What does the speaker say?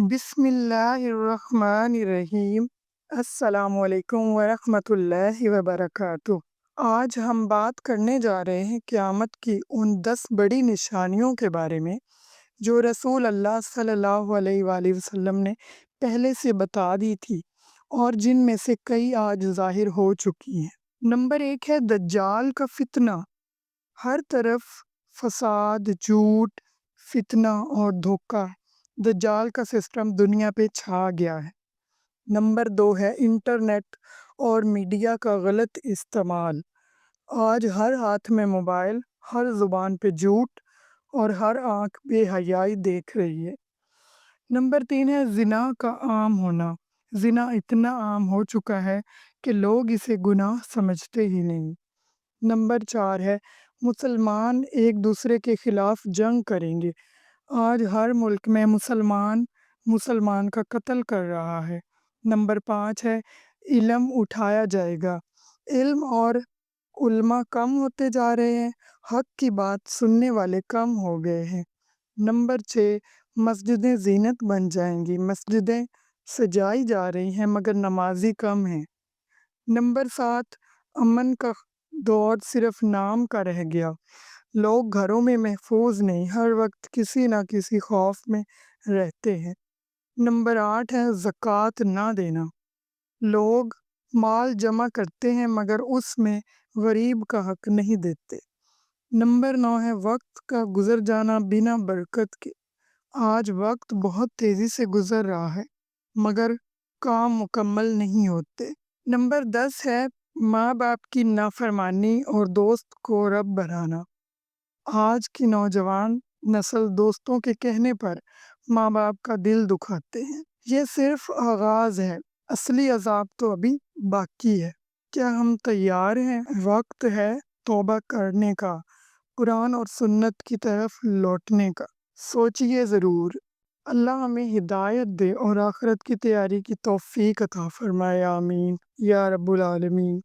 بسم اللہ الرحمن الرحیم۔ السلام علیکم ورحمۃ اللہ وبرکاتہ۔ آج ہم بات کرنے جا رہے ہیں قیامت کی ان 10 بڑی نشانیوں کے بارے میں جو رسول اللہ صلی اللہ علیہ وآلہ وسلم نے پہلے سے بتا دی تھی اور جن میں سے کئی آج ظاہر ہو چکی ہیں۔ نمبر 1 ہے دجال کا فتنہ۔ ہر طرف فساد، جھوٹ، فتنہ اور دھوکہ، دجال کا سسٹم دنیا پہ چھا گیا ہے۔ نمبر 2 ہے انٹرنیٹ اور میڈیا کا غلط استعمال۔ آج ہر ہاتھ میں موبائل، ہر زبان پہ جھوٹ اور ہر آنکھ بے حیائی دیکھ رہی ہے۔ نمبر 3 ہے زنا کا عام ہونا۔ زنا اتنا عام ہو چکا ہے کہ لوگ اسے گناہ سمجھتے ہی نہیں۔ نمبر 4 ہے مسلمان ایک دوسرے کے خلاف جنگ کریں گے۔ آج ہر ملک میں مسلمان کا قتل کر رہا ہے۔ نمبر 5 ہے علم اٹھایا جائے گا۔ علم اور علماء کم ہوتے جا رہے ہیں، حق کی بات سننے والے کم ہو گئے ہیں۔ نمبر 6 مسجدیں زینت بن جائیں گی۔ مسجدیں سجائی جا رہی ہیں مگر نمازی کم ہیں۔ نمبر 7 امن کا دور صرف نام کا رہ گیا۔ لوگ گھروں میں محفوظ نہیں، ہر وقت کسی نہ کسی خوف میں رہتے ہیں۔ نمبر 8 ہے زکوٰۃ نہ دینا۔ لوگ مال جمع کرتے ہیں مگر اس میں غریب کا حق نہیں دیتے۔ نمبر 9 ہے وقت کا گزر جانا بنا برکت کے۔ آج وقت بہت تیزی سے گزر رہا ہے مگر کام مکمل نہیں ہوتے۔ نمبر 10 ہے ماں باپ کی نافرمانی اور دوست کو رب بنانا۔ آج کی نوجوان نسل دوستوں کے کہنے پر ماں باپ کا دل دکھاتے ہیں۔ یہ صرف آغاز ہے، اصلی عذاب تو ابھی باقی ہے۔ کیا ہم تیار ہیں؟ وقت ہے توبہ کرنے کا، قرآن اور سنت کی طرف لوٹنے کا۔ سوچئے ضرور۔ اللہ ہمیں ہدایت دے اور آخرت کی تیاری کی توفیق عطا فرمائے، آمین یا رب العالمین۔